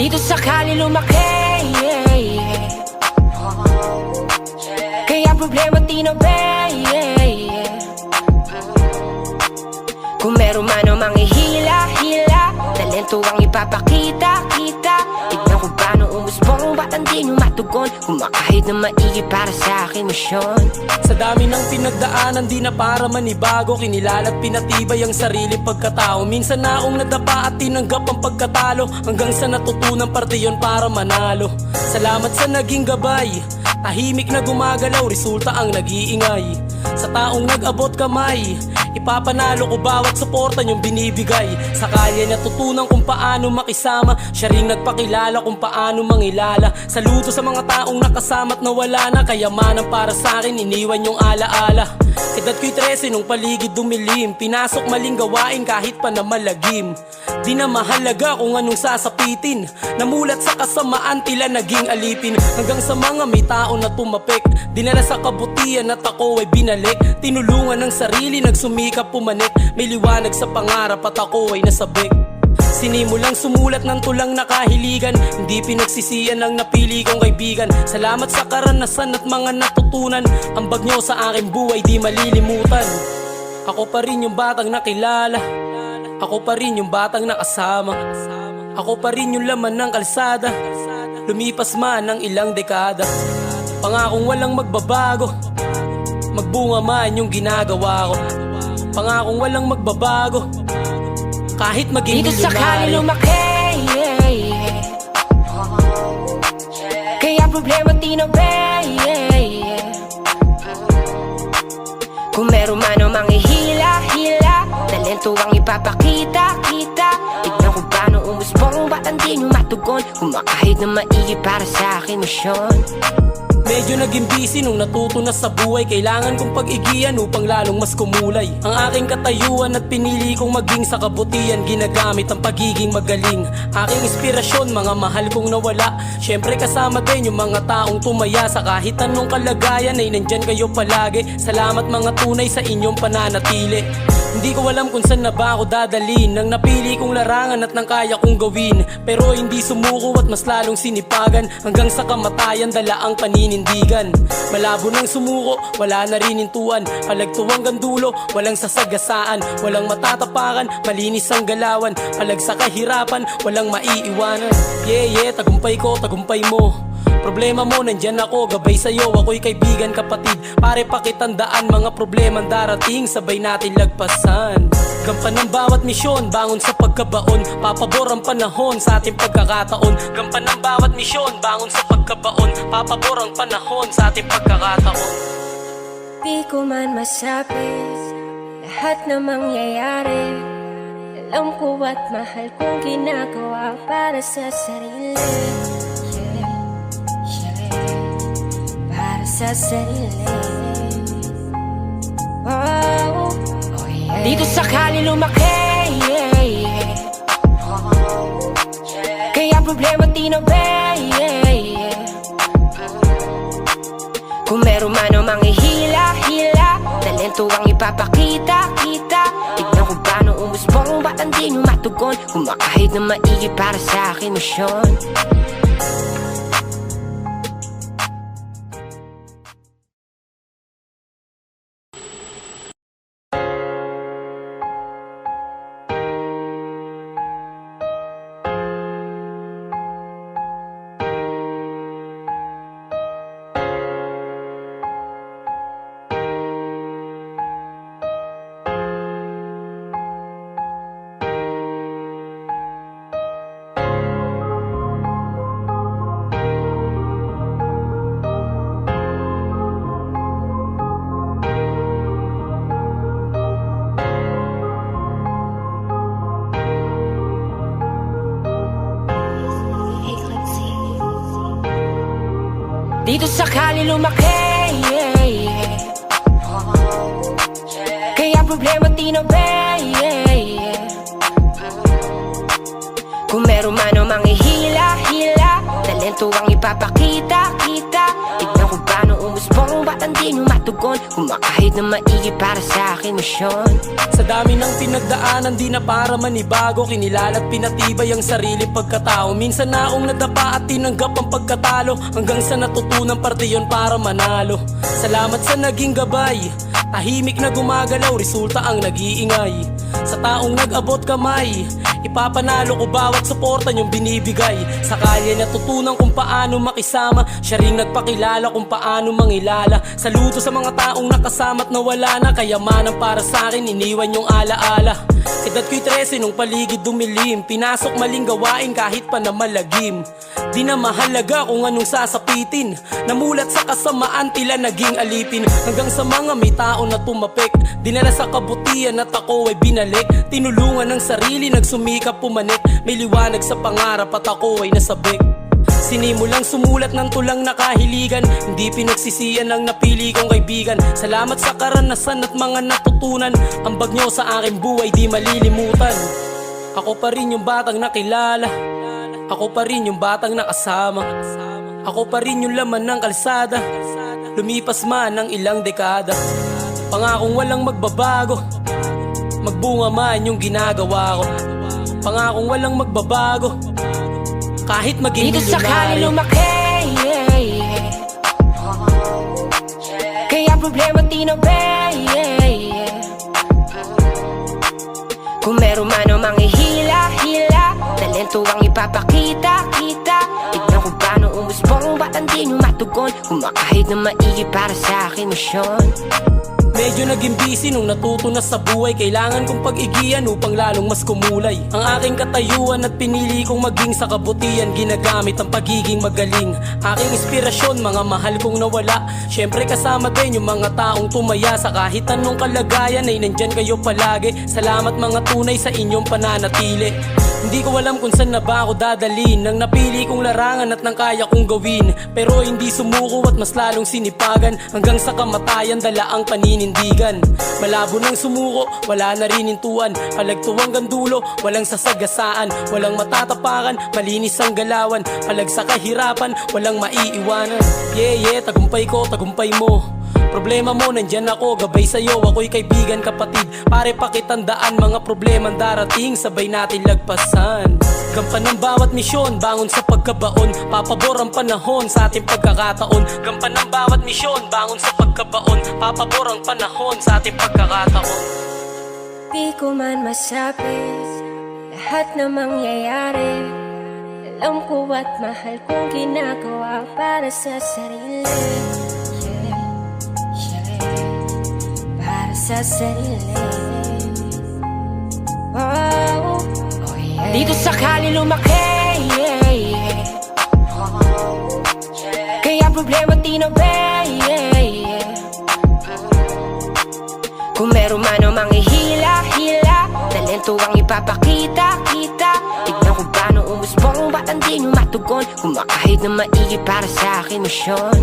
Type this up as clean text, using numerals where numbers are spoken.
Dito sakali lumaki, kaya problema tinabi. Kung meron man o manghihila-hila, talento ang ipapakita-kita. Tignan ko paano umusbong, ba't hindi nyo matugon? Kumakahit na maigi para sa akin misyon. Sa dami ng pinagdaanan, di na para manibago. Kinilala at pinatibay ang sariling pagkatao. Minsan na akong nadapa at tinanggap ang pagkatalo, hanggang sa natutunan parte yon para manalo. Salamat sa naging gabay, tahimik na gumagalaw, resulta ang nag-iingay. Sa taong nag-abot kamay, ipapanalo ko bawat suporta niyong binibigay. Sa kalye natutunan kung paano makisama, siya ring nagpakilala kung paano mangilala. Saludo sa mga taong nakasama't nawala na, kayamanan para sa akin iniwan yung alaala. Edad ko'y 13 nung paligid dumilim, pinasok maling gawain kahit pa na malagim. Di na mahalaga kung anong sasapitin, namulat sa kasamaan tila naging alipin. Hanggang sa mga may tao na tumapik, dinala sa kabutihan at ako ay binalik. Tinulungan ng sarili, nagsumikap pumanik, may liwanag sa pangarap at ako ay nasabik. Sinimulang sumulat ng tulang nakahiligan, hindi pinagsisiyan ang napili kong kaibigan. Salamat sa karanasan at mga natutunan, ambag nyo sa aking buhay di malilimutan. Ako pa rin yung batang nakilala, ako pa rin yung batang nakasama, ako pa rin yung laman ng kalsada, lumipas man ng ilang dekada. Pangakong walang magbabago, magbunga man yung ginagawa ko. Pangakong walang magbabago, kahit maging dito sakali lumaki, kaya problema tinabi. Kung meron man o manghihila-hila, talento ang ipapakita-kita. Tignan ko paano umusbong, ba't hindi nyo matugon? Kumakahit na maigi para sa akin misyon. Medyo naging busy nung natuto na sa buhay, kailangan kong pag-igihan upang lalong mas kumulay. Ang aking katayuan at pinili kong maging sa kabutihan, ginagamit ang pagiging magaling. Aking inspirasyon, mga mahal kong nawala, syempre kasama din yung mga taong tumaya. Sa kahit anong kalagayan ay nandyan kayo palagi. Salamat mga tunay sa inyong pananatili. Hindi ko alam kung saan na ba ako dadalhin, nang napili kong larangan at nang kaya kong gawin. Pero hindi sumuko at mas lalong sinipagan, hanggang sa kamatayan dala ang paninindigan. Malabo nang sumuko, wala na rin hintuan, palagtuwang gandulo, walang sasagasaan, walang matatapakan, malinis ang galawan. Palag sa kahirapan, walang maiiwanan. Yeah, tagumpay ko, tagumpay mo. Problema mo, nandyan ako, gabay sa'yo, ako'y kaibigan, kapatid. Pare pakitandaan, mga problemang darating, sabay natin lagpasan. Gampan ng bawat misyon, bangon sa pagkabaon, papabor ang panahon sa ating pagkakataon. Gampan ng bawat misyon, bangon sa pagkabaon, papabor ang panahon sa ating pagkakataon. Di ko man masabi lahat na mangyayari, alam ko at mahal kong ginagawa para sa sarili. Sa sarili. Oh, yeah. Dito sakali lumaki, kaya problema tinabi. Kung meron man o manghihila-hila, talento ang ipapakita-kita. Tignan ko paano umusbong, ba't hindi nyo matugon? Kumakahit na maigi para sa akin misyon. Dito sakali lumaki, kaya problema tinabi. Kung meron man o manghihila-hila, talento ang ipapakita-kita. Tignan ko paano umusbong, ba't hindi nyo matugon? matugon. Kumakahit na maigi para sa akin misyon. Sa dami ng pinagdaanan, di na para manibago. Kinilala at pinatibay ang sariling pagkatao. Minsan na akong nadapa at tinanggap ang pagkatalo, hanggang sa natutunan parte yon para manalo. Salamat sa naging gabay, tahimik na gumagalaw, resulta ang nag-iingay. Sa taong nag-abot kamay, ipapanalo ko bawat suporta niyong binibigay. Sa kalye natutunan kung paano makisama, siya ring nagpakilala kung paano mangilala. Saludo sa mga taong nakasama't nawala na, kayamanan para sa akin iniwan yung alaala. Edad ko'y 13 nung paligid dumilim, pinasok maling gawain kahit pa na malagim. Di na mahalaga kung anong sasapitin, namulat sa kasamaan tila naging alipin. Hanggang sa mga may tao na tumapik, dinala sa kabutihan at ako ay binalik. Tinulungan ng sarili, nagsumikap pumanik, may liwanag sa pangarap at ako ay nasabik. Sinimulang sumulat ng tulang nakahiligan, hindi pinagsisiyan ang napili kong kaibigan. Salamat sa karanasan at mga natutunan, ambag nyo sa aking buhay di malilimutan. Ako pa rin yung batang nakilala, ako pa rin yung batang nakasama, ako pa rin yung laman ng kalsada, lumipas man ng ilang dekada. Pangakong walang magbabago, magbunga man yung ginagawa ko. Pangakong walang magbabago, kahit maging dito sa kali milyonaryo. lumaki, yeah, yeah. Kaya problema tinabay, yeah, yeah. Kung meron man o manghihila-hila, talento ang ipapakita, kita. Tignan ko paano umusbong, ba't hindi nyo matugon. Kumakahit na maigi para sa akin misyon. Medyo naging busy nung natuto na sa buhay, kailangan kong pag-igihan upang lalong mas kumulay. Ang aking katayuan at pinili kong maging sa kabutihan, ginagamit ang pagiging magaling. Aking inspirasyon, mga mahal kong nawala, syempre kasama din yung mga taong tumaya. Sa kahit anong kalagayan ay nandyan kayo palagi. Salamat mga tunay sa inyong pananatili. Hindi ko alam kung saan na ba ako dadalhin, nang napili kong larangan at nang kaya kong gawin. Pero hindi sumuko at mas lalong sinipagan, hanggang sa kamatayan dala ang paninindigan. Malabo nang sumuko, wala na rin hintuan, palagtuwang gandulo, walang sasagasaan, walang matatapakan, malinis ang galawan. Palag sa kahirapan, walang maiiwanan. Yeah, yeah, tagumpay ko, tagumpay mo. Problema mo, nandyan ako, gabay sa'yo, ako'y kaibigan, kapatid. Pare pakitandaan, mga problemang darating, sabay natin lagpasan. Gampan ng bawat misyon, bangon sa pagkabaon, papabor ang panahon sa ating pagkakataon. Gampan ng bawat misyon, bangon sa pagkabaon, papabor ang panahon sa ating pagkakataon. Di ko man masabi lahat na mangyayari, alam ko at mahal kong ginagawa para sa sarili. Para sa sarili. Oh, yeah. Dito sa kali lumaki, yeah, yeah. Kaya problema tinabay, yeah, yeah. Kung meron man o manghihila-hila, talento ang ipapakita, kita. Tignan ko paano umusbong, ba't hindi nyo matugon. Kumakahit na maigi para sa akin misyon.